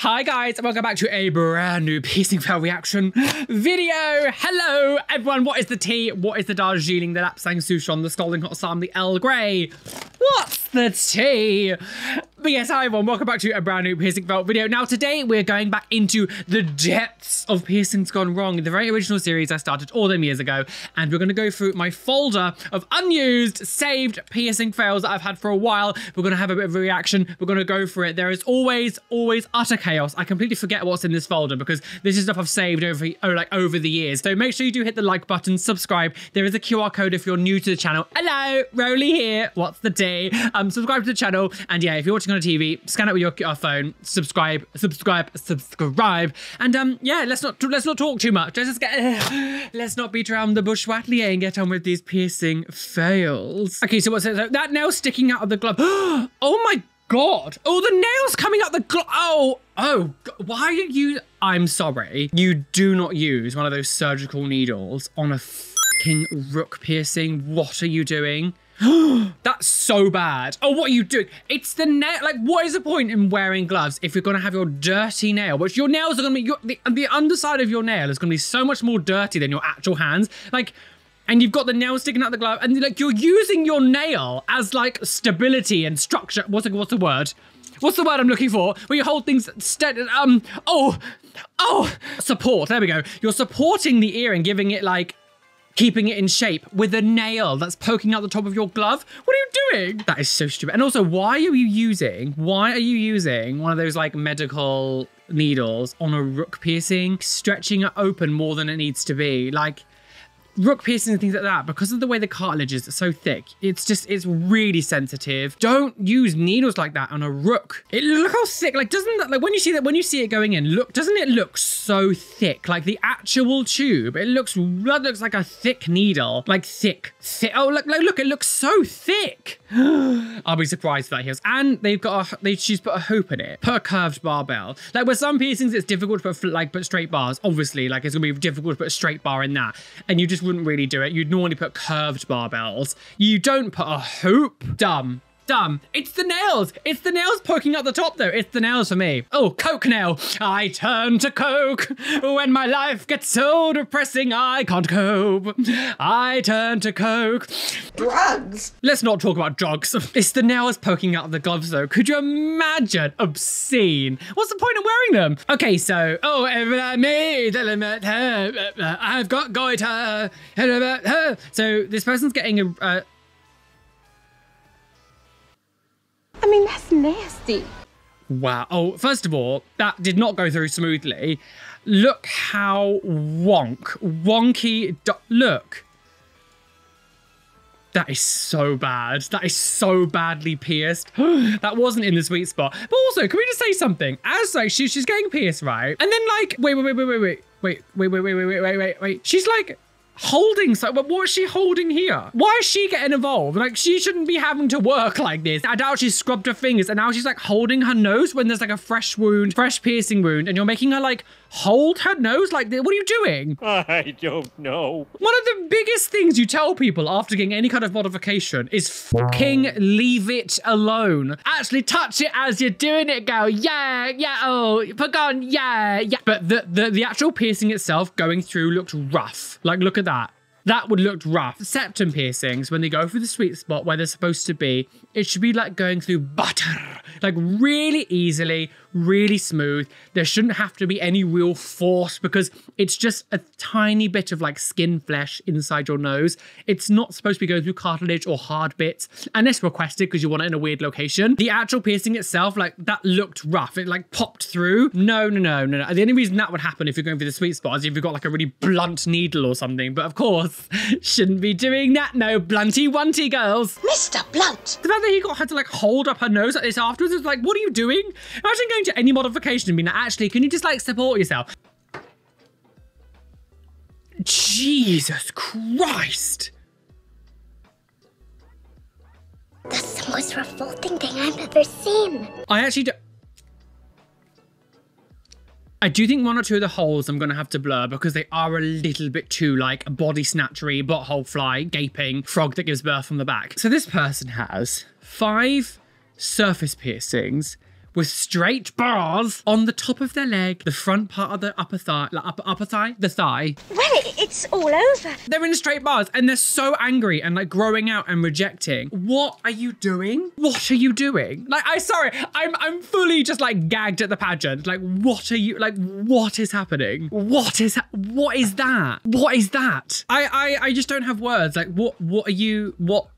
Hi guys, and welcome back to a brand new piercing fail reaction video. Hello everyone, what is the tea? What is the Darjeeling, the Lapsang Souchong, the Scalding Hot Assam, the Earl Grey? What's the tea? But yes, hi everyone, welcome back to a brand new piercing fail video. Now today we're going back into the depths of piercings gone wrong. The very original series I started all them years ago, and we're going to go through my folder of unused, saved piercing fails that I've had for a while. We're going to have a bit of a reaction. We're going to go for it. There is always utter chaos. I completely forget what's in this folder because this is stuff I've saved over the years. So make sure you do hit the like button, subscribe. There is a QR code if you're new to the channel. Hello, Rolly here. What's the tea? Subscribe to the channel, and yeah, if you're watching on a TV, scan it with your phone, subscribe, and yeah, let's not talk too much. Let's not beat around the bush wattly and get on with these piercing fails. Okay, so what's it? So that nail sticking out of the glove. Oh my God! Oh, the nails coming out the glove. Oh, why are you? I'm sorry. You do not use one of those surgical needles on a fucking rook piercing. What are you doing? That's so bad. Oh, what are you doing? It's the nail. Like, what is the point in wearing gloves if you're going to have your dirty nail? Which your nails are going to be, the underside of your nail is going to be so much more dirty than your actual hands. Like, and you've got the nail sticking out the glove, and like you're using your nail as like stability and structure. What's the word? What's the word I'm looking for? Where you hold things steady. Support. There we go. You're supporting the ear and giving it like, keeping it in shape with a nail that's poking out the top of your glove. What are you doing? That is so stupid. And also, why are you using one of those like medical needles on a rook piercing, stretching it open more than it needs to be? Like, rook piercing and things like that, because of the way the cartilage is so thick, it's really sensitive. Don't use needles like that on a rook. Look how thick, like, doesn't that, like, when you see it going in, doesn't it look so thick? Like the actual tube, that looks like a thick needle, like thick. Oh, look, it looks so thick. I'll be surprised if that heals. And she's put a hoop in it, put a curved barbell. Like with some piercings, it's difficult to put straight bars. Obviously, like it's gonna be difficult to put a straight bar in that, and you just wouldn't really do it. You'd normally put curved barbells. You don't put a hoop. Dumb. It's the nails. It's the nails poking out the top though. It's the nails for me. Oh, coke nail. I turn to coke when my life gets so depressing I can't cope. I turn to coke. Drugs. Let's not talk about drugs. It's the nails poking out of the gloves though. Could you imagine? Obscene. What's the point of wearing them? Okay, so, I've got goiter. So this person's getting a I mean, that's nasty. Wow. Oh, first of all, that did not go through smoothly. Look how wonky. Look. That is so bad. That is so badly pierced. That wasn't in the sweet spot. But also, can we just say something? As like she's getting pierced, right? And then like, wait. She's like holding so, but what is she holding here? Why is she getting involved? Like, she shouldn't be having to work like this. I doubt she's scrubbed her fingers, and now she's like holding her nose when there's like a fresh piercing wound, and you're making her like hold her nose like this. What are you doing? I don't know. One of the biggest things you tell people after getting any kind of modification is fucking leave it alone. Actually touch it as you're doing it, go, yeah, oh, put on, yeah. But the actual piercing itself going through looked rough. Like, look at that. That would look rough. Septum piercings, when they go through the sweet spot where they're supposed to be, it should be like going through butter, like really easily, really smooth. There shouldn't have to be any real force because it's just a tiny bit of like skin flesh inside your nose. It's not supposed to be going through cartilage or hard bits unless requested because you want it in a weird location. The actual piercing itself, like that looked rough. It like popped through. No. The only reason that would happen if you're going through the sweet spot is if you've got like a really blunt needle or something. But of course, shouldn't be doing that. No, blunty-wunty girls. Mr. Blunt. The fact that he had to like hold up her nose like this afterwards is like, what are you doing? Imagine going to any modification and being like, actually, can you just like support yourself? Jesus Christ. That's the most revolting thing I've ever seen. I do think one or two of the holes I'm going to have to blur because they are a little bit too like body snatchery, butthole fly, gaping, frog that gives birth from the back. So this person has 5 surface piercings with straight bars on the top of their leg, the front part of the upper thigh, like upper thigh, the thigh. Well, it's all over. They're in straight bars and they're so angry and like growing out and rejecting. What are you doing? What are you doing? Like, I'm fully just like gagged at the pageant. Like, what are you, like, what is happening? What is that? What is that? I just don't have words. Like, what are you, what?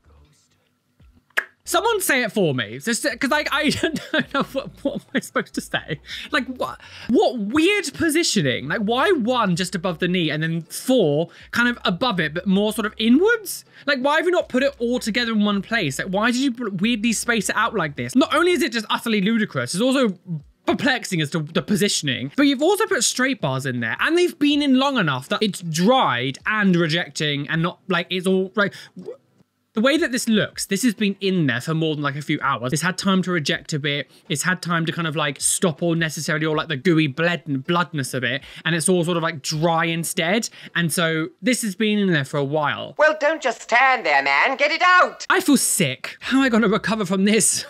Someone say it for me. Because like, I don't know what am I supposed to say? Like, what weird positioning? Like, why 1 just above the knee and then 4 kind of above it, but more sort of inwards? Like, why have you not put it all together in one place? Like, why did you weirdly space it out like this? Not only is it just utterly ludicrous, it's also perplexing as to the positioning, but you've also put straight bars in there and they've been in long enough that it's dried and rejecting and not like it's all like... The way that this looks, this has been in there for more than like a few hours. It's had time to reject a bit. It's had time to kind of like stop all necessarily all like the gooey bloodness of it. And it's all sort of like dry instead. And so this has been in there for a while. Well, don't just stand there, man. Get it out. I feel sick. How am I going to recover from this?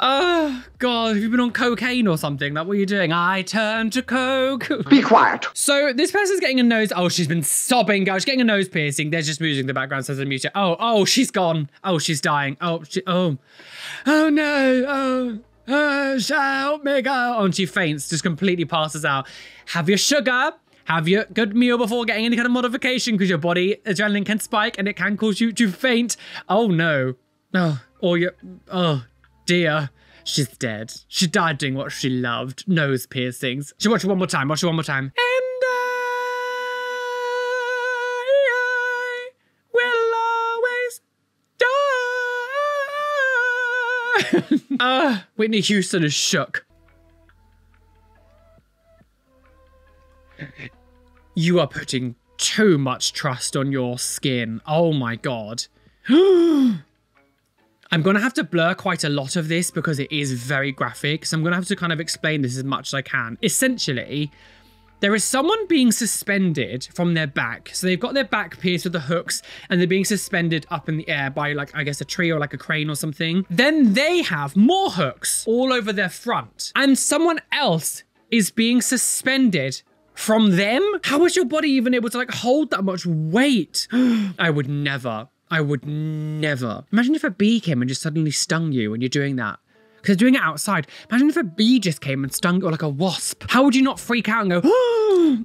Oh, God, have you been on cocaine or something? Like, what are you doing? I turn to coke. Be quiet. So this person's getting a nose. Oh, she's been sobbing, guys. She's getting a nose piercing. There's just music in the background, so there's a mute it. Oh, she's gone. Oh, she's dying. Oh no. Help me go. Oh, and she faints, just completely passes out. Have your sugar. Have your good meal before getting any kind of modification because your body adrenaline can spike and it can cause you to faint. Oh, no. Oh, dear. She's dead. She died doing what she loved. Nose piercings. Should watch it one more time. Watch it one more time. And I will always die. Whitney Houston is shook. You are putting too much trust on your skin. Oh my God. I'm going to have to blur quite a lot of this because it is very graphic. So I'm going to have to kind of explain this as much as I can. Essentially, there is someone being suspended from their back. So they've got their back pierced with the hooks and they're being suspended up in the air by like, I guess a tree or like a crane or something. Then they have more hooks all over their front and someone else is being suspended from them. How is your body even able to like hold that much weight? I would never. Imagine if a bee came and just suddenly stung you when you're doing that. Because they're doing it outside. Imagine if a bee just came and stung you, or like a wasp. How would you not freak out and go,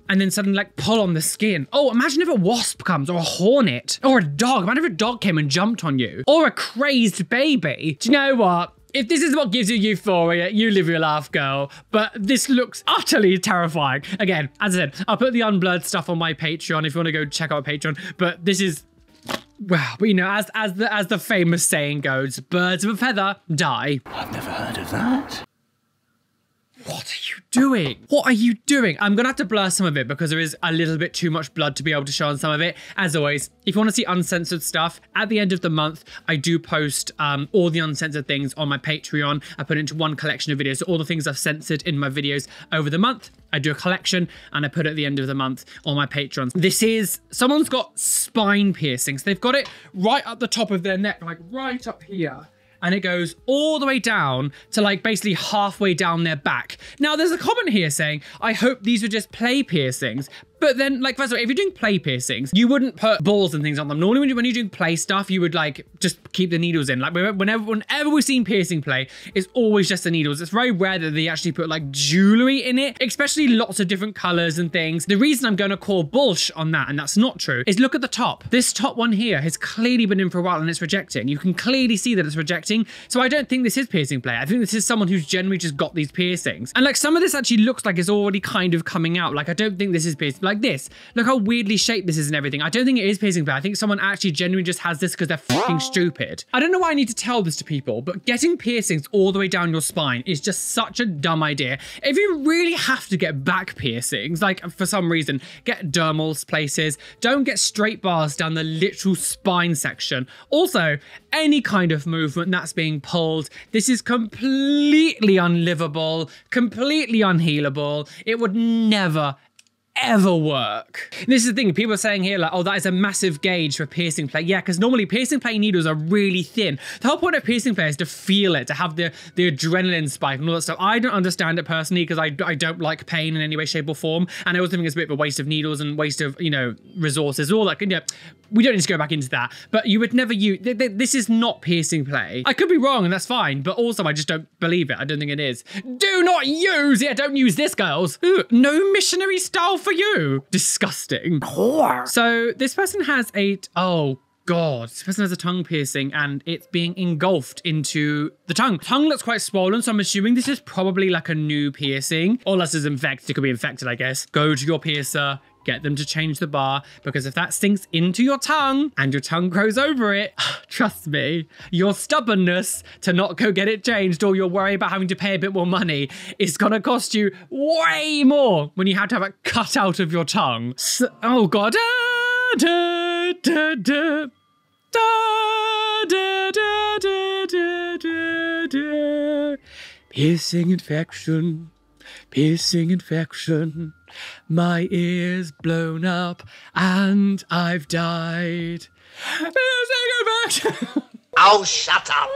and then suddenly like pull on the skin? Oh, imagine if a wasp comes, or a hornet, or a dog. Imagine if a dog came and jumped on you, or a crazed baby. Do you know what? If this is what gives you euphoria, you live your life, girl. But this looks utterly terrifying. Again, as I said, I'll put the unblurred stuff on my Patreon if you want to go check out my Patreon. But this is... Well, but you know, as the famous saying goes, birds of a feather die. I've never heard of that. What are you doing? What are you doing? I'm gonna have to blur some of it because there is a little bit too much blood to be able to show on some of it. As always, if you want to see uncensored stuff, at the end of the month, I do post all the uncensored things on my Patreon. I put it into one collection of videos. So all the things I've censored in my videos over the month, I do a collection and I put it at the end of the month on my Patreon. This is, someone's got spine piercings. They've got it right up the top of their neck, like right up here. And it goes all the way down to like basically halfway down their back. Now there's a comment here saying, I hope these were just play piercings. But then, like, first of all, if you're doing play piercings, you wouldn't put balls and things on them. Normally, when you're doing play stuff, you would, like, just keep the needles in. Like, whenever we've seen piercing play, it's always just the needles. It's very rare that they actually put, like, jewelry in it, especially lots of different colors and things. The reason I'm going to call bullshit on that, and that's not true, is look at the top. This top one here has clearly been in for a while and it's rejecting. You can clearly see that it's rejecting. So I don't think this is piercing play. I think this is someone who's generally just got these piercings. And, like, some of this actually looks like it's already kind of coming out. Like, I don't think this is piercing. Like this. Look how weirdly shaped this is and everything. I don't think it is piercing play. I think someone actually genuinely just has this because they're fucking stupid. I don't know why I need to tell this to people, but getting piercings all the way down your spine is just such a dumb idea. If you really have to get back piercings, like for some reason, get dermal places. Don't get straight bars down the literal spine section. Also, any kind of movement that's being pulled, this is completely unlivable, completely unhealable. It would never, ever work. And this is the thing, people are saying here like, oh, that is a massive gauge for piercing play. Yeah, because normally piercing play needles are really thin. The whole point of piercing play is to feel it, to have the adrenaline spike and all that stuff. I don't understand it personally because I don't like pain in any way, shape or form. And I also think it's a bit of a waste of needles and waste of, you know, resources, all that. You know, we don't need to go back into that. But you would never use, this is not piercing play. I could be wrong and that's fine, but also I just don't believe it. I don't think it is. Do not use it. Don't use this, girls. Ooh, no missionary style for you. Disgusting. Whore. So this person has oh God, this person has a tongue piercing and it's being engulfed into the tongue. Tongue looks quite swollen, so I'm assuming this is probably like a new piercing. Or unless it's infected, it could be infected, I guess. Go to your piercer, get them to change the bar, because if that sinks into your tongue and your tongue grows over it, trust me, your stubbornness to not go get it changed or your worry about having to pay a bit more money is gonna cost you way more when you have to have it cut out of your tongue. So, oh God. Da, da, da, da, da, da, da, da, da, da. Piercing infection. Piercing infection, my ears blown up and I've died. Piercing infection. Oh, shut up.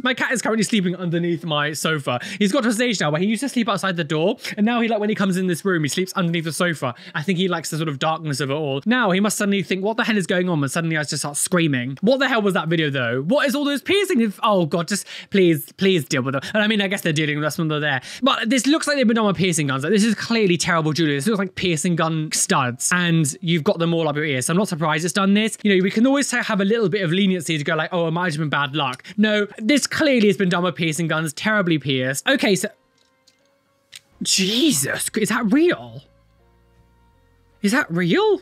My cat is currently sleeping underneath my sofa. He's got to a stage now where he used to sleep outside the door, and now when he comes in this room, he sleeps underneath the sofa. I think he likes the sort of darkness of it all. Now he must suddenly think, what the hell is going on? And suddenly I just start screaming. What the hell was that video though? What is all those piercing? Oh God, just please deal with them. And I mean, I guess they're dealing with us when they're there. But this looks like they've been done with piercing guns. Like, this is clearly terrible jewelry. This looks like piercing gun studs, and you've got them all up your ears. So I'm not surprised it's done this. You know, we can always have a little bit of leniency to go like, oh, it might have been bad luck. No, this clearly has been done with piercing guns, terribly pierced. Okay, so... Jesus, is that real? Is that real?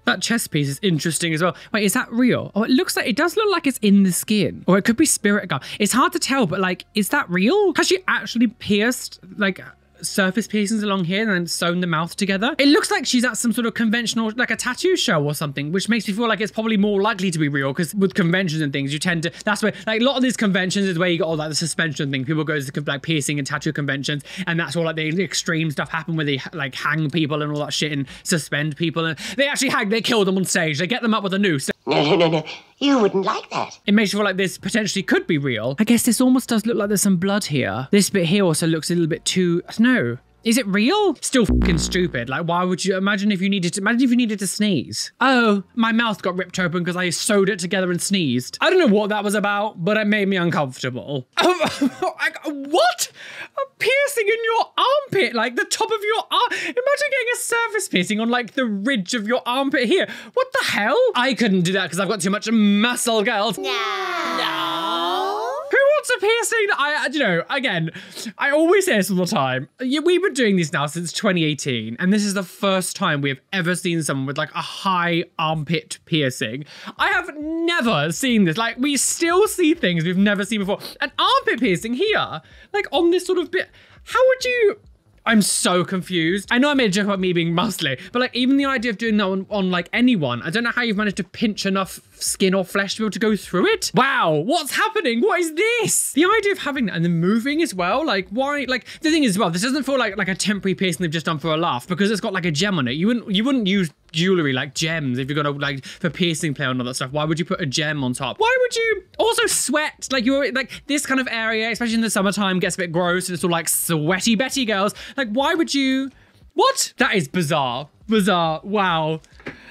That chest piece is interesting as well. Wait, is that real? Oh, it does look like it's in the skin. Or it could be spirit gum. It's hard to tell, but like, is that real? Has she actually pierced, like, surface piercings along here and then sewn the mouth together? It looks like she's at some sort of conventional, like a tattoo show or something, which makes me feel like it's probably more likely to be real, because with conventions and things, you tend to, that's where, like, a lot of these conventions is where you got all like the suspension thing. People go to like piercing and tattoo conventions, and that's all like the extreme stuff happen where they like hang people and all that shit and suspend people, and they kill them on stage. They get them up with a noose. No. You wouldn't like that. It makes you feel like this potentially could be real. I guess this almost does look like there's some blood here. This bit here also looks a little bit too, no. Is it real? Still fucking stupid. Like, why would you, imagine if you needed to sneeze. Oh, my mouth got ripped open because I sewed it together and sneezed. I don't know what that was about, but it made me uncomfortable. What? A piercing in your armpit, like the top of your arm. Imagine getting a surface piercing on like the ridge of your armpit here. What the hell? I couldn't do that because I've got too much muscle, girls. No. Who wants a piercing? You know, again, I always say this all the time. We've been doing these now since 2018, and this is the first time we have ever seen someone with like a high armpit piercing. I have never seen this. Like, we still see things we've never seen before. An armpit piercing here, like on this sort of bit. How would you... I'm so confused. I know I made a joke about me being muscly, but like even the idea of doing that on like anyone, I don't know how you've managed to pinch enough skin or flesh to be able to go through it. Wow, what's happening? What is this? The idea of having that and then moving as well, like why? Like the thing is, well, this doesn't feel like a temporary piercing they've just done for a laugh, because it's got like a gem on it. You wouldn't use jewelry like gems if you're gonna like for piercing play and all that stuff. Why would you put a gem on top? Why would you also sweat? Like you're like this kind of area, especially in the summertime, gets a bit gross and it's all like sweaty Betty girls. Like why would you? What? That is bizarre. Bizarre. Wow.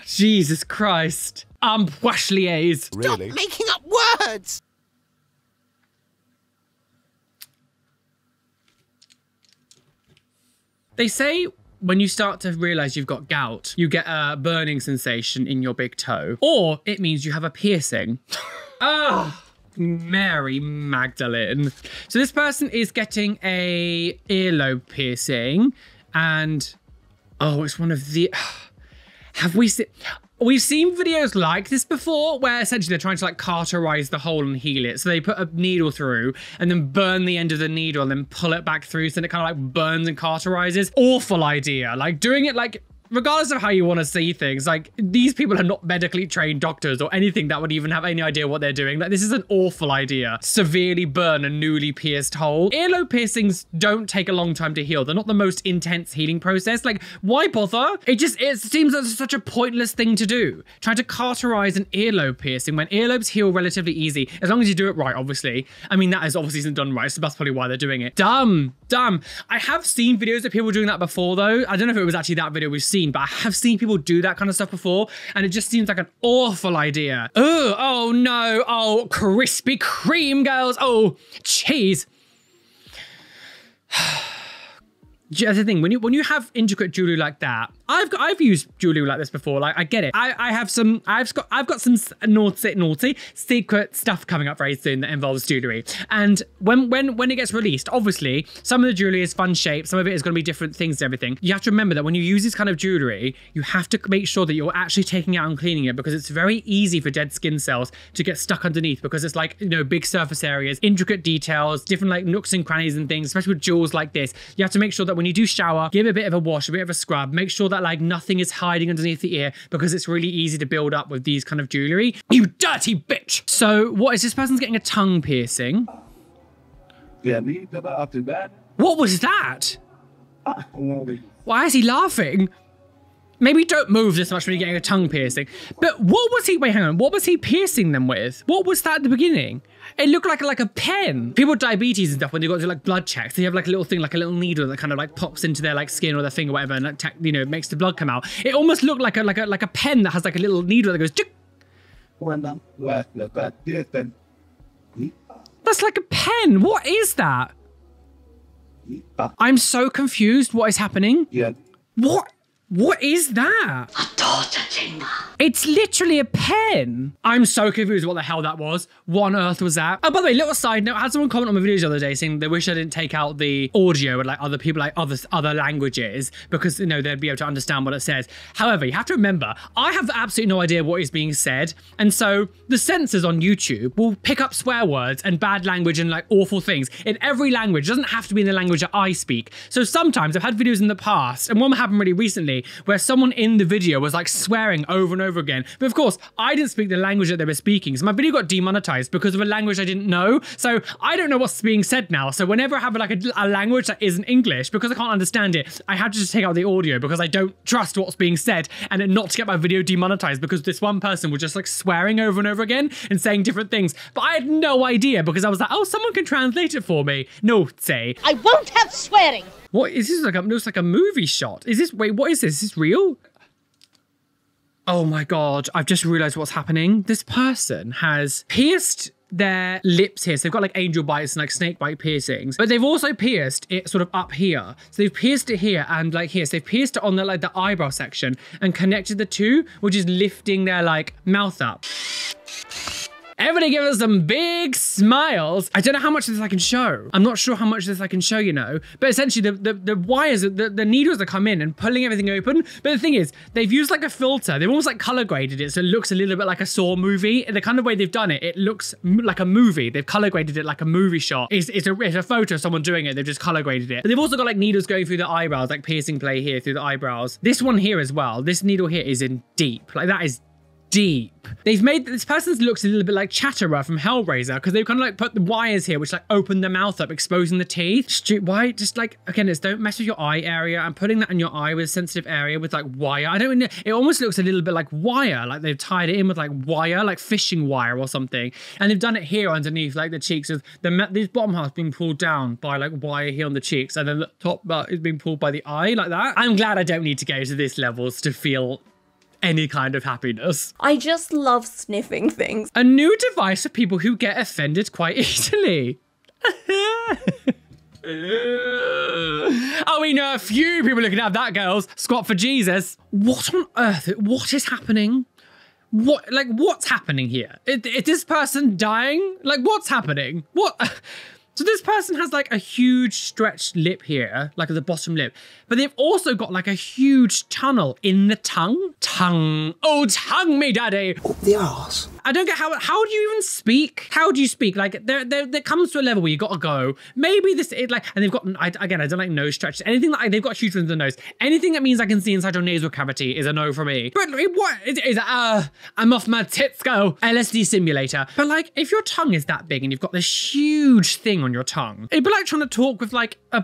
Jesus Christ. Poisseliers. Really? Stop making up words! They say when you start to realize you've got gout, you get a burning sensation in your big toe, or it means you have a piercing. Ah. Mary Magdalene. So this person is getting a earlobe piercing, and oh, it's one of the... Have we seen... We've seen videos like this before where essentially they're trying to like cauterize the hole and heal it. So they put a needle through and then burn the end of the needle and then pull it back through so then it kind of like burns and cauterizes. Awful idea. Like doing it like regardless of how you want to see things, like these people are not medically trained doctors or anything that would even have any idea what they're doing. Like this is an awful idea. Severely burn a newly pierced hole. Earlobe piercings don't take a long time to heal. They're not the most intense healing process. Like why bother? It seems like such a pointless thing to do. Trying to cauterize an earlobe piercing when earlobes heal relatively easy, as long as you do it right, obviously. I mean, that is obviously isn't done right, so that's probably why they're doing it. Dumb. I have seen videos of people doing that before though. I don't know if it was actually that video we've seen, but I have seen people do that kind of stuff before, and it just seems like an awful idea. Ugh, oh no, oh, Krispy Kreme girls, oh, cheese. That's the thing, when you have intricate jewelry like that, I've used jewelry like this before. Like I get it. I've got some naughty secret stuff coming up very soon that involves jewelry. And when it gets released, obviously some of the jewelry is fun shape, some of it is going to be different things and everything. You have to remember that when you use this kind of jewelry, you have to make sure that you're actually taking it out and cleaning it, because it's very easy for dead skin cells to get stuck underneath, because it's like, you know, big surface areas, intricate details, different like nooks and crannies and things, especially with jewels like this. You have to make sure that when you do shower, give it a bit of a wash, a bit of a scrub, make sure that like nothing is hiding underneath the ear, because it's really easy to build up with these kind of jewelry. You dirty bitch! So what is this person's getting a tongue piercing? What was that? Why is he laughing? Maybe don't move this much when you're getting a tongue piercing. But what was he, wait, hang on. What was he piercing them with? What was that at the beginning? It looked like a pen. People with diabetes and stuff, when they go to like blood checks, they have like a little thing, like a little needle that kind of like pops into their like skin or their finger or whatever, and like, you know, makes the blood come out. It almost looked like a pen that has like a little needle that goes tick. That's like a pen. What is that? I'm so confused. What is happening? What is that? It's literally a pen. I'm so confused what the hell that was. What on earth was that? Oh, by the way, little side note, I had someone comment on my videos the other day saying they wish I didn't take out the audio and like other people like other languages, because, you know, they'd be able to understand what it says. However, you have to remember, I have absolutely no idea what is being said. And so the censors on YouTube will pick up swear words and bad language and like awful things in every language. It doesn't have to be in the language that I speak. So sometimes I've had videos in the past, and one happened really recently, where someone in the video was like swearing over and over again. But of course, I didn't speak the language that they were speaking. So my video got demonetized because of a language I didn't know. So I don't know what's being said now. So whenever I have like a language that isn't English, because I can't understand it, I have to just take out the audio because I don't trust what's being said, and then not to get my video demonetized because this one person was just like swearing over and over again and saying different things. But I had no idea because I was like, oh, someone can translate it for me. No, say. I won't have swearing. What is this? Like it looks like a movie shot. Is this, wait, what is this? Is this real? Oh my God, I've just realized what's happening. This person has pierced their lips here. So they've got like angel bites and like snake bite piercings, but they've also pierced it sort of up here. So they've pierced it here and like here. So they've pierced it on the like the eyebrow section and connected the two, which is lifting their like mouth up. Everybody give us some big smiles. I don't know how much of this I can show. I'm not sure how much of this I can show, you know, but essentially the wires, the needles that come in and pulling everything open. But the thing is, they've used like a filter. They've almost like color graded it. So it looks a little bit like a Saw movie. The kind of way they've done it, it looks like a movie. They've color graded it like a movie shot. It's a photo of someone doing it. They've just color graded it. But they've also got like needles going through the eyebrows, like piercing play here through the eyebrows. This one here as well. This needle here is in deep. Like that is deep. They've made this person's looks a little bit like Chatterer from Hellraiser, because they've kind of like put the wires here which like open the mouth up, exposing the teeth. Why? Just like, again, it's don't mess with your eye area. I'm putting that in your eye with a sensitive area with like wire. I don't know. It almost looks a little bit like wire, like they've tied it in with like wire, like fishing wire or something. And they've done it here underneath like the cheeks. Of this bottom half being pulled down by like wire here on the cheeks, and then the top is being pulled by the eye like that. I'm glad I don't need to go to this levels to feel any kind of happiness. I just love sniffing things. A new device for people who get offended quite easily. Oh, we know a few people who can have that, girls. Squat for Jesus. What on earth? What is happening? What's happening here? Is this person dying? Like, what's happening? What? So this person has like a huge stretched lip here, like at the bottom lip, but they've also got like a huge tunnel in the tongue. Oh, tongue me, daddy. Up the arse. I don't get how do you even speak? How do you speak? Like there comes to a level where you gotta go. Maybe this is like, and they've got, I don't like nose stretches. Anything that they've got huge ones in the nose. Anything that means I can see inside your nasal cavity is a no for me. But what is I'm off my tits go. LSD simulator. But like, if your tongue is that big and you've got this huge thing on your tongue, it'd be like trying to talk with like a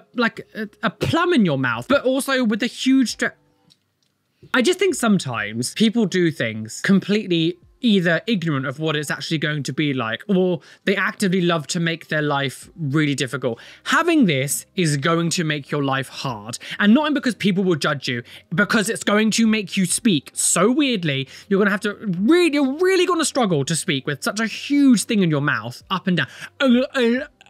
plum in your mouth, but also with a huge I just think sometimes people do things completely either ignorant of what it's actually going to be like, or they actively love to make their life really difficult. Having this is going to make your life hard, and not because people will judge you, because it's going to make you speak so weirdly. You're gonna have to you're really gonna struggle to speak with such a huge thing in your mouth, up and down. And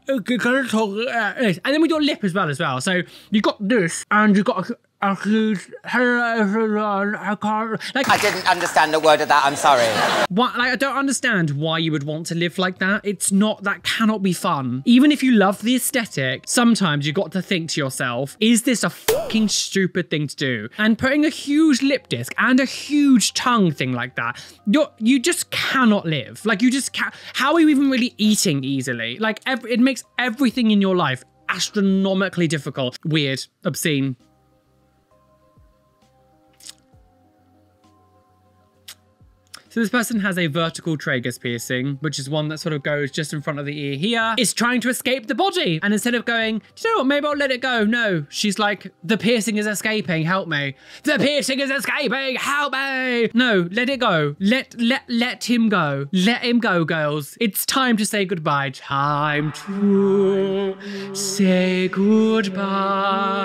then with your lip as well. So you've got this, and you've got hello everyone. I didn't understand a word of that. I'm sorry. I don't understand why you would want to live like that. That cannot be fun. Even if you love the aesthetic, sometimes you got to think to yourself, is this a fucking stupid thing to do? And putting a huge lip disc and a huge tongue thing like that, you just cannot live. Like, you just can't. How are you even really eating easily? Like, it makes everything in your life astronomically difficult. Weird, obscene. So this person has a vertical tragus piercing, which is one that sort of goes just in front of the ear here. Is trying to escape the body. And instead of going, do you know what, maybe I'll let it go. No, she's like, the piercing is escaping, help me. The piercing is escaping, help me. No, let it go. Let him go. Let him go, girls. It's time to say goodbye. Time to say goodbye.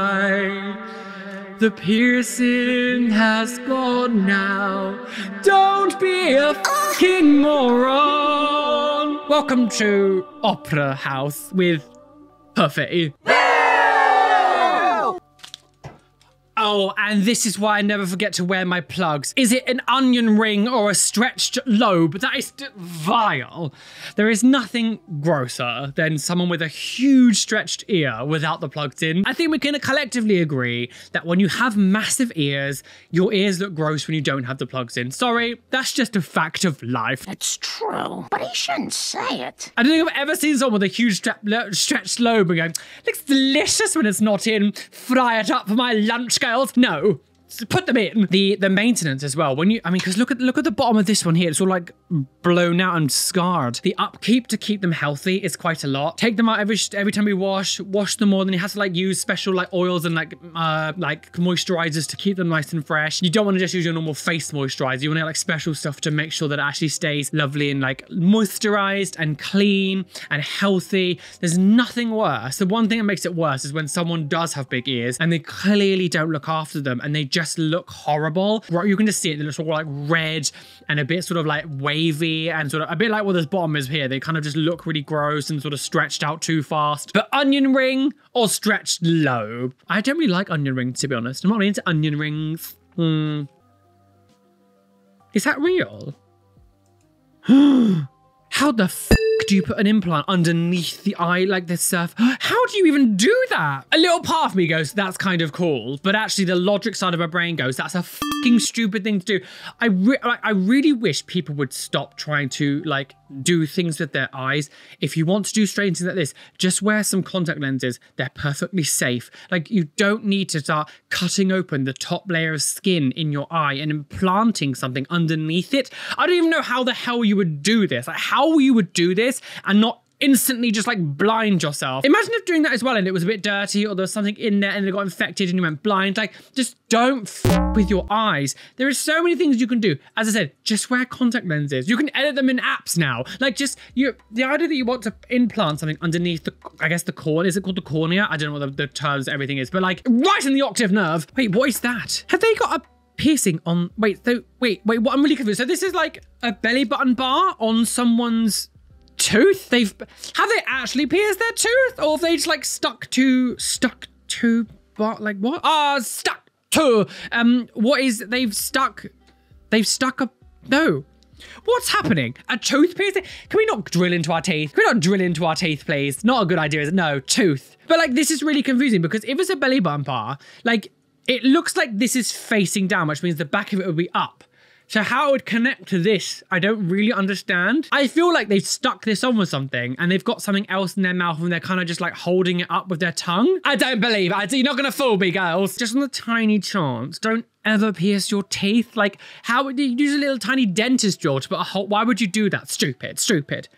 The piercing has gone now. Don't be a fucking moron. Welcome to Opera House with Perfetti. Oh, and this is why I never forget to wear my plugs. Is it an onion ring or a stretched lobe? That is vile. There is nothing grosser than someone with a huge stretched ear without the plugs in. I think we can collectively agree that when you have massive ears, your ears look gross when you don't have the plugs in. Sorry, that's just a fact of life. It's true, but he shouldn't say it. I don't think I've ever seen someone with a huge stretched lobe and going, looks delicious when it's not in. Fry it up for my lunch, girls. No. Put them in. The maintenance as well. Because look at the bottom of this one here. It's all like blown out and scarred. The upkeep to keep them healthy is quite a lot. Take them out every time we wash them more. Then you have to like use special like oils and like moisturizers to keep them nice and fresh. You don't want to just use your normal face moisturizer. You want to like special stuff to make sure that it actually stays lovely and like moisturized and clean and healthy. There's nothing worse. The one thing that makes it worse is when someone does have big ears and they clearly don't look after them and they just look horrible. You can just see it. They look sort of like red and a bit sort of like wavy and sort of a bit like what this bottom is here. They kind of just look really gross and sort of stretched out too fast. But onion ring or stretched lobe? I don't really like onion rings, to be honest. I'm not really into onion rings. Is that real? How the f do you put an implant underneath the eye like this stuff? How do you even do that? A little part of me goes, that's kind of cool. But actually the logic side of my brain goes, that's a fucking stupid thing to do. I really wish people would stop trying to like do things with their eyes. If you want to do strange things like this, just wear some contact lenses. They're perfectly safe. Like, you don't need to start cutting open the top layer of skin in your eye and implanting something underneath it. I don't even know how the hell you would do this. Like, how you would do this and not instantly just like blind yourself. Imagine if doing that as well and it was a bit dirty or there was something in there and it got infected and you went blind. Like, just don't f with your eyes. There are so many things you can do. As I said, just wear contact lenses. You can edit them in apps now. Like, just the idea that you want to implant something underneath the, I guess the cornea, is it called the cornea? I don't know what the terms everything is, but like right in the octave nerve. Wait, what is that? Have they got a piercing on, wait, what, I'm really confused. So this is like a belly button bar on someone's tooth? Have they actually pierced their tooth, or have they just like stuck to like what? Stuck to they've stuck a, no. What's happening? A tooth piercing? Can we not drill into our teeth? Can we not drill into our teeth, please? Not a good idea, is it? No, tooth. But like, this is really confusing because if it's a belly button bar, like, it looks like this is facing down, which means the back of it would be up. So how it would connect to this, I don't really understand. I feel like they've stuck this on with something and they've got something else in their mouth and they're kind of just like holding it up with their tongue. I don't believe it. You're not going to fool me, girls. Just on the tiny chance, don't ever pierce your teeth. Like, how would you use a little tiny dentist drill to put a hole? Why would you do that? Stupid, stupid,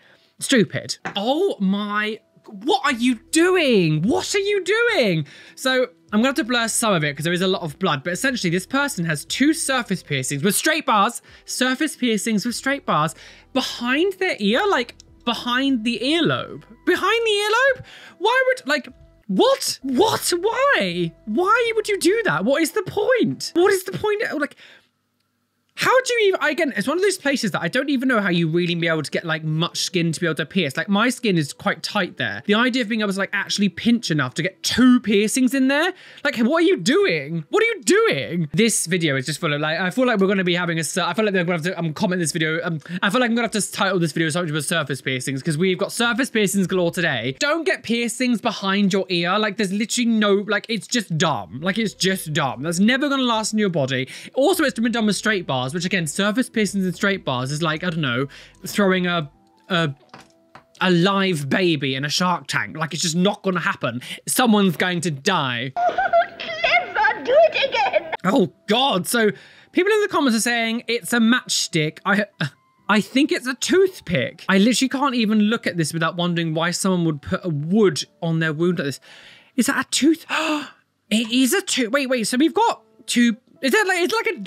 stupid. Oh my, what are you doing? What are you doing? So I'm gonna have to blur some of it because there is a lot of blood, but essentially this person has 2 surface piercings with straight bars, surface piercings with straight bars behind their ear, like behind the earlobe. Behind the earlobe? Why would, like, what? What? Why? Why would you do that? What is the point? What is the point? Like, how do you even, again, it's one of those places that I don't even know how you really be able to get like much skin to be able to pierce. Like my skin is quite tight there. The idea of being able to like actually pinch enough to get 2 piercings in there. Like, what are you doing? What are you doing? This video is just full of like, I feel like we're going to be having I feel like they're going to have to comment this video. I feel like I'm going to have to title this video something with surface piercings because we've got surface piercings galore today. Don't get piercings behind your ear. Like there's literally no, like it's just dumb. Like it's just dumb. That's never going to last in your body. Also, it's been done with straight bars, which again, surface piercings and straight bars is like, I don't know, throwing a live baby in a shark tank. Like, it's just not gonna happen. Someone's going to die. Never do it again. Oh God. So people in the comments are saying it's a matchstick. I think it's a toothpick. I literally can't even look at this without wondering why someone would put a wood on their wound like this. Is that a tooth? It is a tooth. Wait. So we've got 2. Is it like a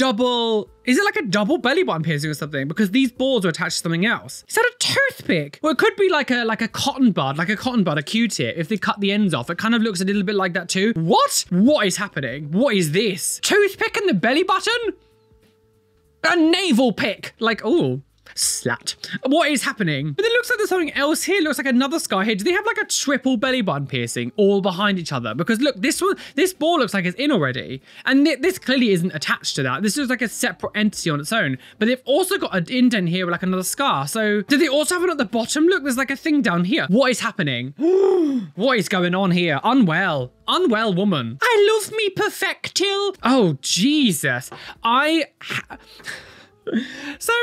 double belly button piercing or something? Because these balls are attached to something else. Is that a toothpick? Well, it could be like a cotton bud, a Q-tip. If they cut the ends off, it kind of looks a little bit like that too. What? What is happening? What is this? Toothpick in the belly button? A navel pick. Like, oh. Slat. What is happening? But it looks like there's something else here. It looks like another scar here. Do they have like a triple belly button piercing all behind each other? Because look, this ball looks like it's in already. And this clearly isn't attached to that. This is like a separate entity on its own. But they've also got an indent here with like another scar. So do they also have it at the bottom? Look, there's like a thing down here. What is happening? What is going on here? Unwell woman. I love me perfectil. Oh, Jesus. So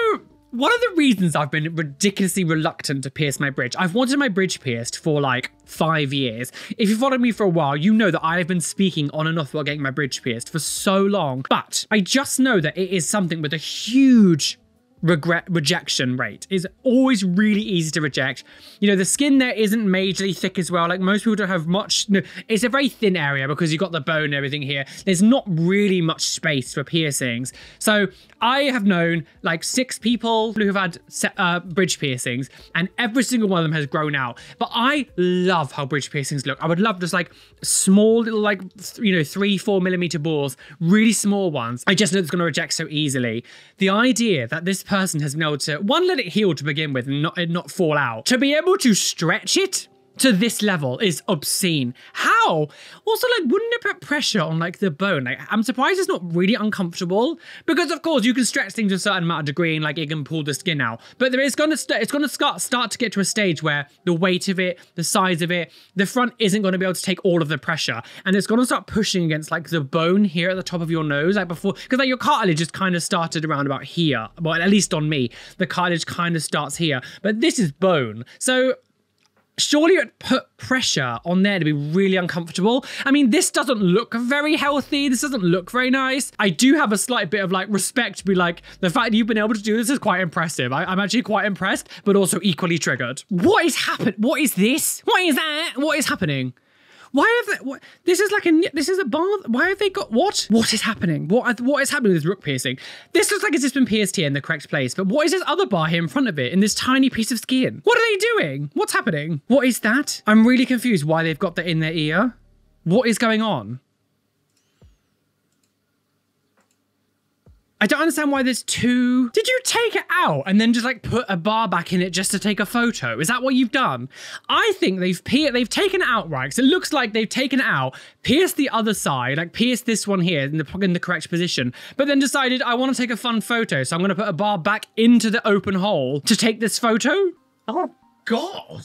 one of the reasons I've been ridiculously reluctant to pierce my bridge, I've wanted my bridge pierced for like 5 years. If you've followed me for a while, you know that I've been speaking on and off about getting my bridge pierced for so long. But I just know that it is something with a huge rejection rate. Is always really easy to reject. You know, the skin there isn't majorly thick as well. Like most people don't have much. No, it's a very thin area because you've got the bone and everything here. There's not really much space for piercings. So I have known like 6 people who have had bridge piercings and every single one of them has grown out. But I love how bridge piercings look. I would love just like small little like, you know, 3-4 millimeter balls, really small ones. I just know it's going to reject so easily. The idea that this person has been able to, one, let it heal to begin with and not fall out. To be able to stretch it to this level is obscene. How? Also, like, wouldn't it put pressure on like the bone? Like, I'm surprised it's not really uncomfortable because of course you can stretch things to a certain amount of degree and like it can pull the skin out. But there is gonna start to get to a stage where the weight of it, the size of it, the front isn't going to be able to take all of the pressure, and it's going to start pushing against like the bone here at the top of your nose, like before, because like your cartilage just kind of started around about here. Well, at least on me, the cartilage kind of starts here, but this is bone. So surely it would put pressure on there to be really uncomfortable. I mean, this doesn't look very healthy. This doesn't look very nice. I do have a slight bit of like respect to be like, the fact that you've been able to do this is quite impressive. I'm actually quite impressed, but also equally triggered. What is happening? What is this? What is that? What is happening? Why have they, what, this is a bar, why have they got, what? What is happening? What is happening with this rook piercing? This looks like it's just been pierced here in the correct place, but what is this other bar here in front of it in this tiny piece of skin? What are they doing? What's happening? What is that? I'm really confused why they've got that in their ear. What is going on? I don't understand why there's 2. Did you take it out and then just like put a bar back in it just to take a photo? Is that what you've done? I think they've taken it out, right? Because it looks like they've taken it out, pierced the other side, like pierced this one here in the correct position, but then decided I want to take a fun photo, so I'm going to put a bar back into the open hole to take this photo. Oh God.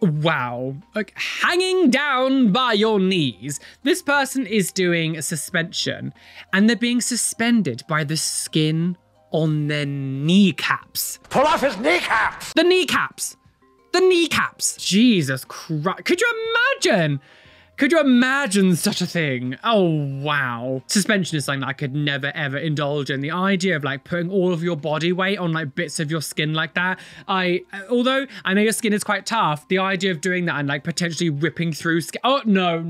Wow. Like, hanging down by your knees. This person is doing a suspension and they're being suspended by the skin on their kneecaps. Pull off his kneecaps! The kneecaps! The kneecaps! Jesus Christ. Could you imagine? Could you imagine such a thing? Oh, wow. Suspension is something that I could never, ever indulge in. The idea of like putting all of your body weight on like bits of your skin like that. Although I know your skin is quite tough, the idea of doing that and like potentially ripping through skin. Oh, no.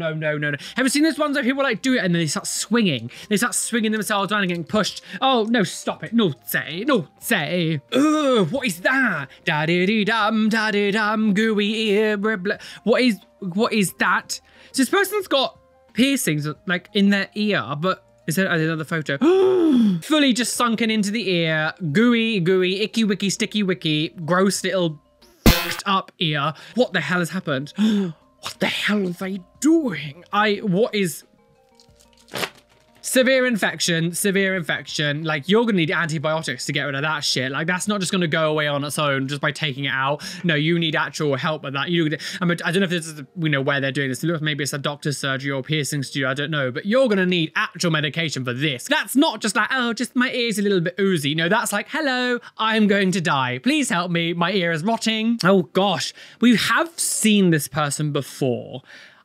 Have you seen those ones where people like do it and then they start swinging? They start swinging themselves around and getting pushed. Oh, no, stop it. No, say. Ugh, what is that? Da-dee-dee-dum, gooey ear. What is that? So this person's got piercings like in their ear, but is there another photo? Fully just sunken into the ear, gooey, icky wicky, sticky wicky, gross little up ear. What the hell has happened? What the hell are they doing? What is... Severe infection. Like, you're gonna need antibiotics to get rid of that shit. Like, that's not just gonna go away on its own just by taking it out. No, you need actual help with that. I don't know if this is, where they're doing this. Maybe it's a doctor's surgery or piercing studio, I don't know. But you're gonna need actual medication for this. That's not just like, oh, just my ear's a little bit oozy. No, that's like, hello, I'm going to die. Please help me. My ear is rotting. Oh gosh, we have seen this person before.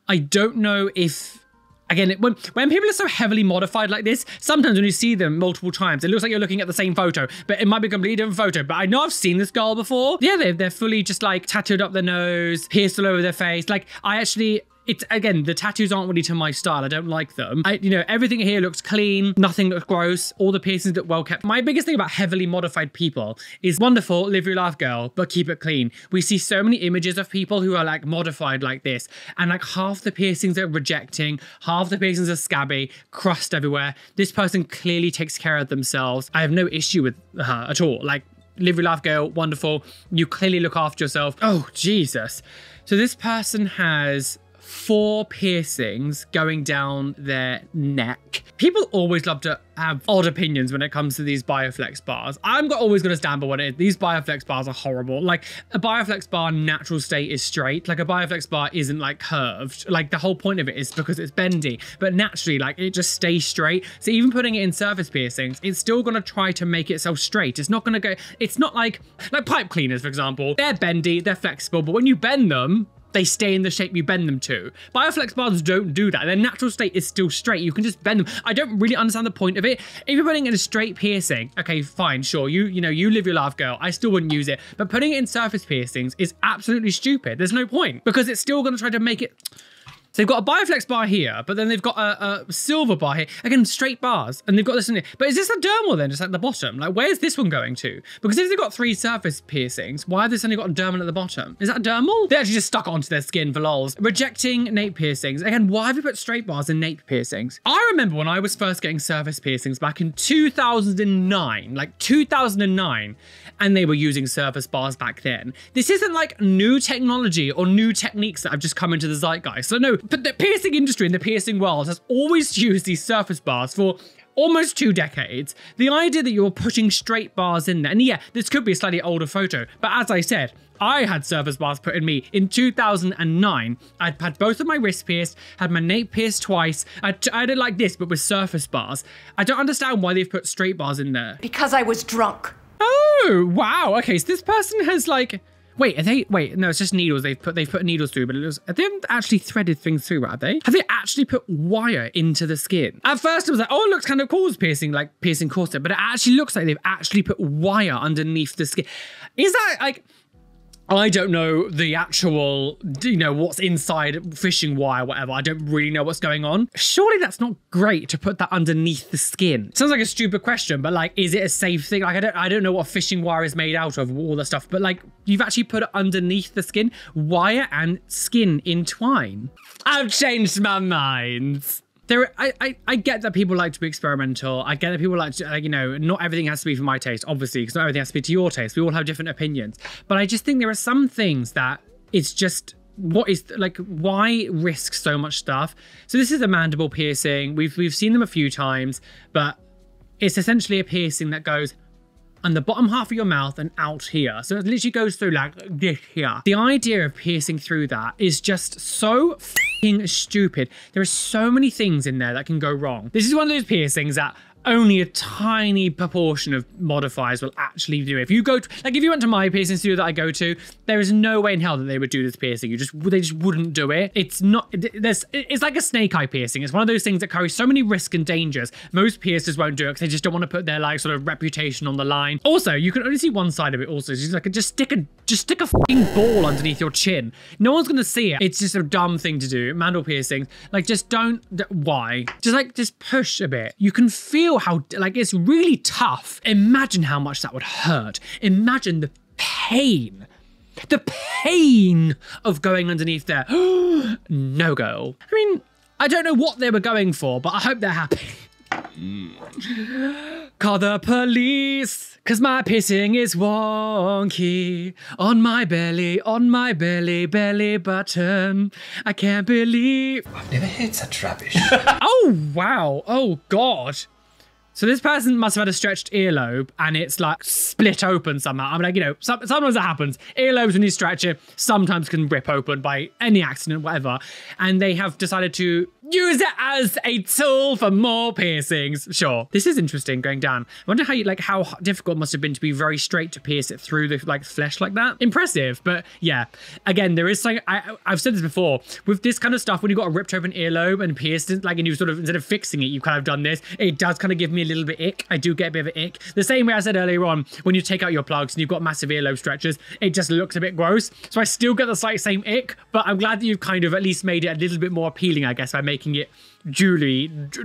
I don't know if... Again, when people are so heavily modified like this, sometimes when you see them multiple times, it looks like you're looking at the same photo, but it might be a completely different photo. But I know I've seen this girl before. Yeah, they're fully just like tattooed up their nose, pierced all over their face. Like, again, the tattoos aren't really to my style. I don't like them. Everything here looks clean. Nothing looks gross. All the piercings look well kept. My biggest thing about heavily modified people is wonderful, live your life, girl, but keep it clean. We see so many images of people who are like modified like this, and like half the piercings are rejecting, half the piercings are scabby, crust everywhere. This person clearly takes care of themselves. I have no issue with her at all. Like, live your life, girl, wonderful. You clearly look after yourself. Oh, Jesus. So this person has 4 piercings going down their neck. People always love to have odd opinions when it comes to these Bioflex bars. I'm always going to stand by what it is. These Bioflex bars are horrible. Like, a Bioflex bar natural state is straight. Like, a Bioflex bar isn't like curved. Like, the whole point of it is because it's bendy, but naturally, like, it just stays straight. So even putting it in surface piercings, it's still going to try to make itself straight. It's not going to go, it's not like pipe cleaners, for example. They're bendy, they're flexible, but when you bend them, they stay in the shape you bend them to. Bioflex bars don't do that. Their natural state is still straight. You can just bend them. I don't really understand the point of it. If you're putting in a straight piercing, okay, fine, sure. You live your life, girl. I still wouldn't use it. But putting it in surface piercings is absolutely stupid. There's no point because it's still going to try to make it... So they've got a Bioflex bar here, but then they've got a silver bar here. Again, straight bars, and they've got this in here. But is this a dermal then, just at the bottom? Like, where's this one going to? Because if they've got 3 surface piercings, why have they suddenly got a dermal at the bottom? Is that a dermal? They actually just stuck it onto their skin for lols. Rejecting nape piercings. Again, why have you put straight bars in nape piercings? I remember when I was first getting surface piercings back in 2009, like 2009, and they were using surface bars back then. This isn't like new technology or new techniques that have just come into the zeitgeist. So no, but the piercing industry and the piercing world has always used these surface bars for almost 2 decades. The idea that you're putting straight bars in there, and yeah, this could be a slightly older photo, but as I said, I had surface bars put in me in 2009. I'd had both of my wrists pierced, had my nape pierced twice. I did it like this, but with surface bars. I don't understand why they've put straight bars in there. Because I was drunk. Oh, wow. Okay, so this person has like... Wait, no, it's just needles. They've put needles through, but they haven't actually threaded things through, have they? Have they actually put wire into the skin? At first, it was like, oh, it looks kind of cool as piercing corset, but it actually looks like they've actually put wire underneath the skin. Is that like... I don't know the actual, what's inside fishing wire, whatever. I don't really know what's going on. Surely that's not great to put that underneath the skin. Sounds like a stupid question, but like, is it a safe thing? Like, I don't know what fishing wire is made out of, all that stuff, but like, you've actually put it underneath the skin. Wire and skin entwine. I've changed my mind. I get that people like to be experimental. I get that people like to, not everything has to be for my taste, obviously, because not everything has to be to your taste. We all have different opinions. But I just think there are some things that it's just, why risk so much stuff? So this is a mandible piercing. We've seen them a few times, but it's essentially a piercing that goes and the bottom half of your mouth and out here. So it literally goes through like this here. The idea of piercing through that is just so f***ing stupid. There are so many things in there that can go wrong. This is one of those piercings that only a tiny proportion of modifiers will actually do it. If you go to, like if you went to my piercing studio that I go to, there is no way in hell that they would do this piercing. They just wouldn't do it. It's not, it's like a snake eye piercing. It's one of those things that carries so many risks and dangers. Most piercers won't do it because they just don't want to put their like sort of reputation on the line. Also, you can only see one side of it also. So just stick a fucking ball underneath your chin. No one's gonna see it. It's just a dumb thing to do. Mandal piercings, like just don't, why? Just push a bit. You can feel how, like, it's really tough. Imagine how much that would hurt. Imagine the pain of going underneath there. No go. I mean, I don't know what they were going for, but I hope they're happy. Call the police, cause my piercing is wonky. On my belly button. I can't believe. I've never heard such rubbish. Oh, wow. Oh, God. So this person must have had a stretched earlobe and it's like split open somehow. I'm like, you know, sometimes that happens. Earlobes, when you stretch it, sometimes can rip open by any accident, whatever. And they have decided to use it as a tool for more piercings. Sure. This is interesting going down. I wonder how difficult it must have been to be very straight to pierce it through the like flesh like that. Impressive. But yeah, again, there is like, I've said this before, with this kind of stuff, when you've got a ripped open earlobe and pierced it, like, and you sort of, instead of fixing it, you've kind of done this, it does kind of give me a little bit ick. I do get a bit of an ick. The same way I said earlier on, when you take out your plugs and you've got massive earlobe stretchers, it just looks a bit gross. So I still get the same ick, but I'm glad that you've kind of at least made it a little bit more appealing, I guess, by making it Julie girls,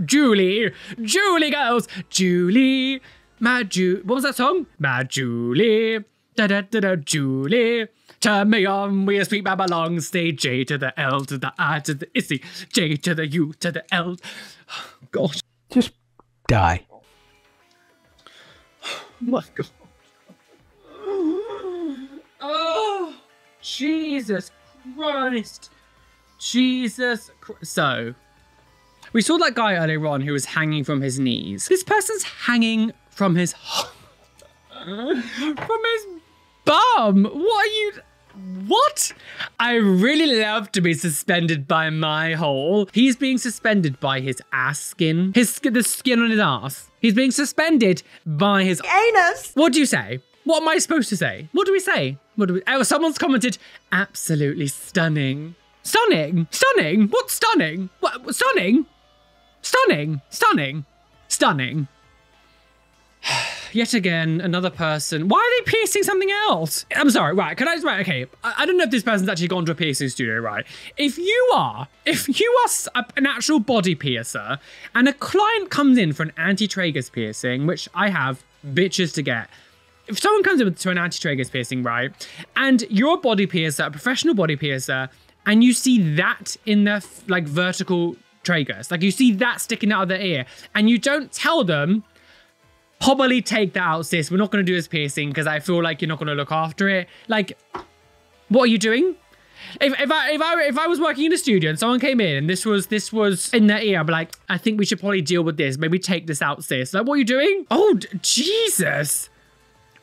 Julie, what was that song? My Julie, da-da-da-da, Julie. Turn me on, we a sweet Babylon, stay J to the L to the I to the Issy, J to the U to the L. Gosh. Just die. Oh my God. Oh, Jesus Christ. So, we saw that guy earlier on who was hanging from his knees. This person's hanging from his bum. What? I really love to be suspended by my hole. He's being suspended by his ass skin. The skin on his ass. He's being suspended by his Anus. What do you say? What am I supposed to say? What do we say? Oh, someone's commented, absolutely stunning. Stunning? Stunning? What's stunning? What? Stunning? Stunning? Stunning? Stunning? Yet again, another person. Why are they piercing something else? I'm sorry, right, okay. I don't know if this person's actually gone to a piercing studio, right? If you are an actual body piercer and a client comes in for an anti-tragus piercing, which I have bitches to get. If someone comes in to an anti-tragus piercing, right, and you're a body piercer, a professional body piercer, and you see that in their like vertical tragus, like you see that sticking out of their ear, and you don't tell them, probably take that out, sis. We're not going to do this piercing because I feel like you're not going to look after it. Like, what are you doing? If I was working in a studio and someone came in and this was in their ear, I'd be like, I think we should probably deal with this. Maybe take this out, sis. Like, what are you doing? Oh, Jesus.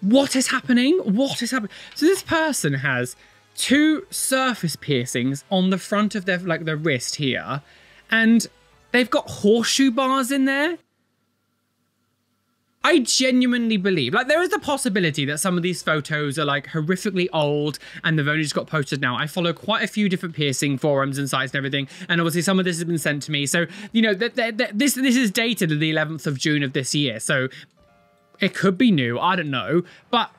What is happening? What is happening? So this person has 2 surface piercings on the front of their wrist here, and they've got horseshoe bars in there. I genuinely believe, like, there is a possibility that some of these photos are like horrifically old and they've only just got posted now. I follow quite a few different piercing forums and sites and everything, and obviously some of this has been sent to me. So, you know, this is dated the 11th of June of this year, so it could be new, I don't know, but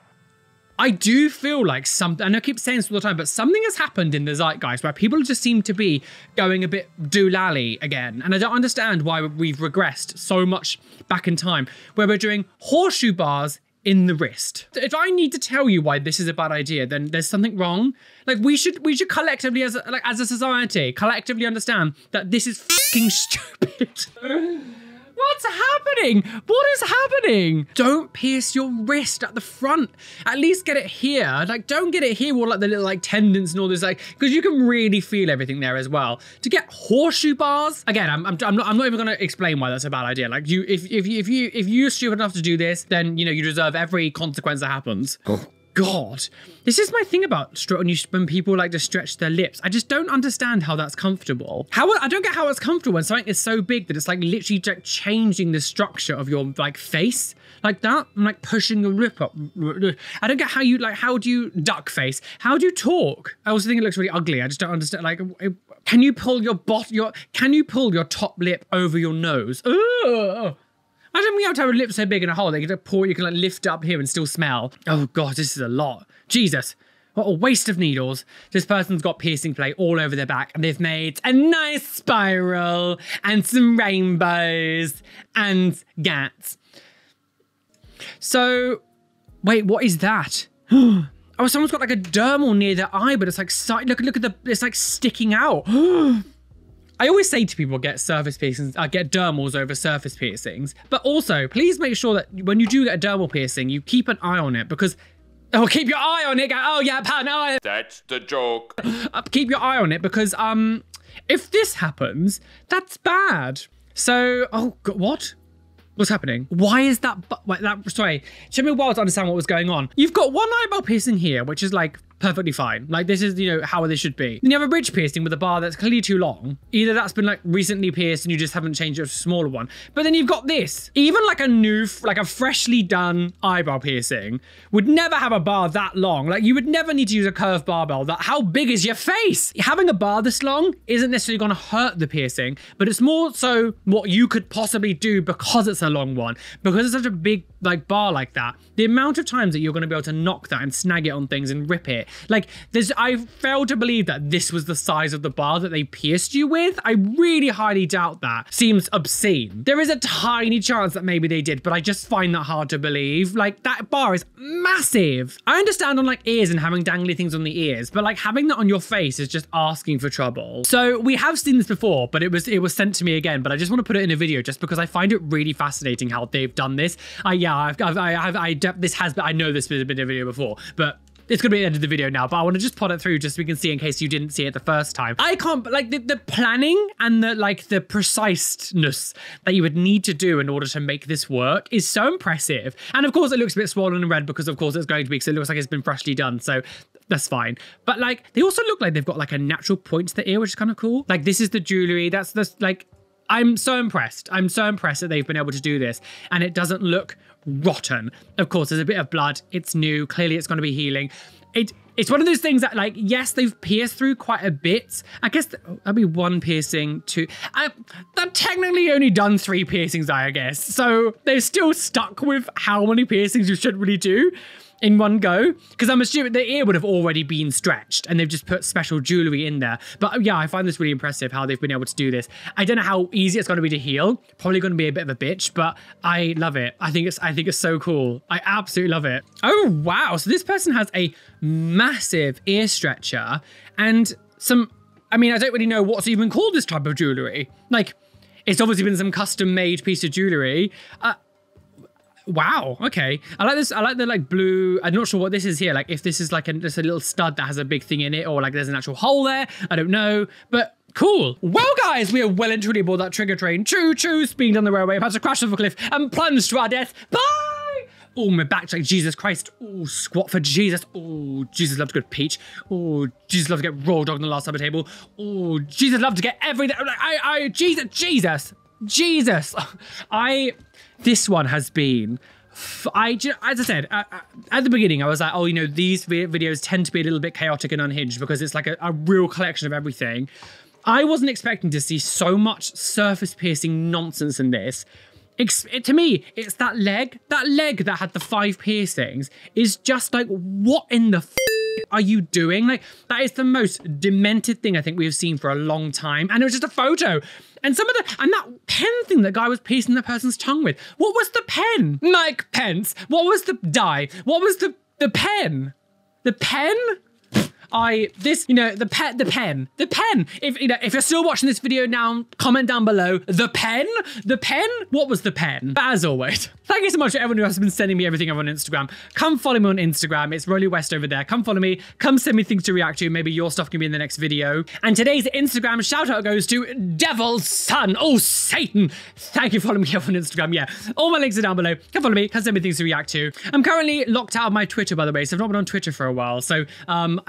I do feel like something, and I keep saying this all the time, but something has happened in the zeitgeist where people just seem to be going a bit doolally again. And I don't understand why we've regressed so much back in time, where we're doing horseshoe bars in the wrist. If I need to tell you why this is a bad idea, then there's something wrong. Like, we should collectively, as a society, collectively understand that this is fucking stupid. What's happening? What is happening? Don't pierce your wrist at the front. At least get it here. Like, don't get it here with like the little like tendons and all this, like, because you can really feel everything there as well. To get horseshoe bars, again, I'm not even gonna explain why that's a bad idea. Like, if you're stupid enough to do this, then you know you deserve every consequence that happens. Oh. God, this is my thing about when people like to stretch their lips. I just don't understand how that's comfortable. I don't get how it's comfortable when something is so big that it's like literally like changing the structure of your like face like that. I'm like pushing your lip up. I don't get how you like. How do you duck face? How do you talk? I also think it looks really ugly. I just don't understand. Like, can you pull your top lip over your nose? Ugh. I don't mean you have to have a lip so big in a hole that you can like lift up here and still smell. Oh God, this is a lot. Jesus, what a waste of needles. This person's got piercing play all over their back and they've made a nice spiral and some rainbows and gats. So, wait, what is that? Oh, someone's got like a dermal near their eye, but it's like, look at it's like sticking out. I always say to people, get surface piercings, get dermals over surface piercings. But also, please make sure that when you do get a dermal piercing, you keep an eye on it because, keep your eye on it. Oh yeah, no. That's the joke. Keep your eye on it because, if this happens, that's bad. So, oh God, what? What's happening? Why is that? Sorry, it took me a while to understand what was going on. You've got one eyeball piercing here, which is like perfectly fine. Like this is, you know, how they should be. Then you have a bridge piercing with a bar that's clearly too long. Either that's been like recently pierced and you just haven't changed it to a smaller one. But then you've got this. Even like a freshly done eyebrow piercing would never have a bar that long. Like you would never need to use a curved barbell. How big is your face? Having a bar this long isn't necessarily going to hurt the piercing, but it's more so what you could possibly do because it's a long one. Because it's such a big like bar like that, the amount of times that you're going to be able to knock that and snag it on things and rip it. Like I fail to believe that this was the size of the bar that they pierced you with. I really highly doubt that. Seems obscene. There is a tiny chance that maybe they did, but I just find that hard to believe. Like that bar is massive. I understand on like ears and having dangly things on the ears, but like having that on your face is just asking for trouble. So we have seen this before, but it was sent to me again, but I just want to put it in a video just because I find it really fascinating how they've done this. I know this has been a video before, but it's gonna be the end of the video now, but I want to just plot it through just so we can see in case you didn't see it the first time. I can't, like the planning and the preciseness that you would need to do in order to make this work is so impressive. And of course it looks a bit swollen and red because of course it's going to be, because it looks like it's been freshly done. So that's fine. But like, they also look like they've got like a natural point to the ear, which is kind of cool. Like this is the jewelry. That's the, like, I'm so impressed. I'm so impressed that they've been able to do this and it doesn't look rotten. Of course, there's a bit of blood. It's new. Clearly, it's going to be healing. It's one of those things that, like, yes, they've pierced through quite a bit. I guess that'd be one piercing, two. They've technically only done 3 piercings, I guess. So they're still stuck with how many piercings you should really do in one go, because I'm assuming the ear would have already been stretched and they've just put special jewelry in there. But yeah, I find this really impressive how they've been able to do this. I don't know how easy it's going to be to heal. Probably going to be a bit of a bitch, but I love it. I think it's so cool. I absolutely love it. Oh wow, so this person has a massive ear stretcher and some, I mean, I don't really know what's even called this type of jewelry. Like, it's obviously been some custom made piece of jewelry. Wow, okay. I like this. I like the like blue. I'm not sure what this is here. Like if this is like just a little stud that has a big thing in it, or like there's an actual hole there. I don't know, but cool. Well, guys, we are well and truly aboard that trigger train. Choo-choo, speeding down the railway, about to crash off a cliff and plunge to our death. Bye! Oh, my back's like, Jesus Christ. Oh, squat for Jesus. Oh, Jesus loves to go to Peach. Oh, Jesus loves to get raw dog on the last supper table. Oh, Jesus loves to get everything. Jesus. This one has been, as I said, at the beginning, I was like, oh, you know, these videos tend to be a little bit chaotic and unhinged because it's like a real collection of everything. I wasn't expecting to see so much surface piercing nonsense in this. To me, it's that leg that had the 5 piercings is just like, what in the are you doing? Like, that is the most demented thing I think we have seen for a long time. And it was just a photo. And that pen thing that guy was piercing the person's tongue with. What was the pen? Mike Pence. What was the dye? What was the pen? The pen? the pen. If you're still watching this video now, comment down below, the pen? What was the pen? But as always, thank you so much to everyone who has been sending me everything over on Instagram. Come follow me on Instagram. It's Rolly West over there. Come follow me. Come send me things to react to. Maybe your stuff can be in the next video. And today's Instagram shout out goes to Devil's Son. Oh, Satan. Thank you for following me over on Instagram. Yeah, all my links are down below. Come follow me. Come send me things to react to. I'm currently locked out of my Twitter, by the way, so I've not been on Twitter for a while. So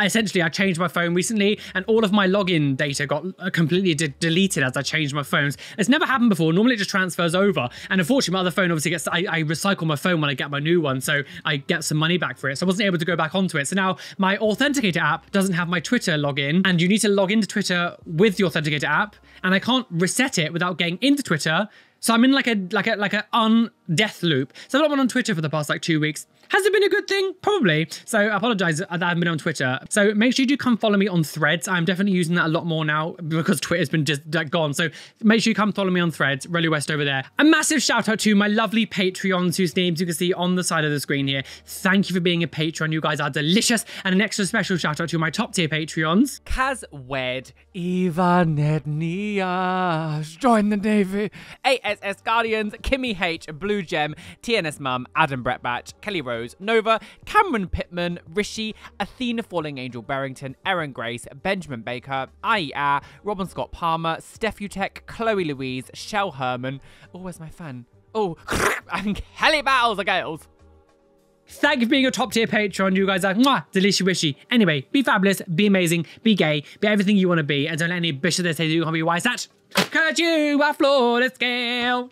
essentially, I changed my phone recently and all of my login data got completely deleted as I changed my phones. It's never happened before. Normally it just transfers over. And unfortunately, my other phone obviously gets, I recycle my phone when I get my new one, so I get some money back for it. So I wasn't able to go back onto it. So now my Authenticator app doesn't have my Twitter login, and you need to log into Twitter with the Authenticator app, and I can't reset it without getting into Twitter. So I'm in like a death loop. So I've not been on Twitter for the past like 2 weeks. Has it been a good thing? Probably. So I apologize that I haven't been on Twitter. So make sure you do come follow me on Threads. I'm definitely using that a lot more now because Twitter's been just gone. So make sure you come follow me on Threads. Rolly West over there. A massive shout out to my lovely Patreons whose names you can see on the side of the screen here. Thank you for being a Patreon. You guys are delicious. And an extra special shout out to my top tier Patreons. Kaz Wed, Eva Nednia, join the Navy, ASS Guardians, Kimmy H, Blue Gem, TNS Mum, Adam Bretbatch, Kelly Rose, Nova, Cameron Pittman, Rishi, Athena Falling Angel Barrington, Erin Grace, Benjamin Baker, IER, Robin Scott Palmer, Steph Utek, Chloe Louise, Shell Herman, oh, where's my fan? Oh, and Kelly Battles the Gales. Thank you for being a top tier Patreon. You guys are delicious wishy. Anyway, be fabulous, be amazing, be gay, be everything you want to be, and don't let any bishop that say you can't be wise. That cut you a flawless scale.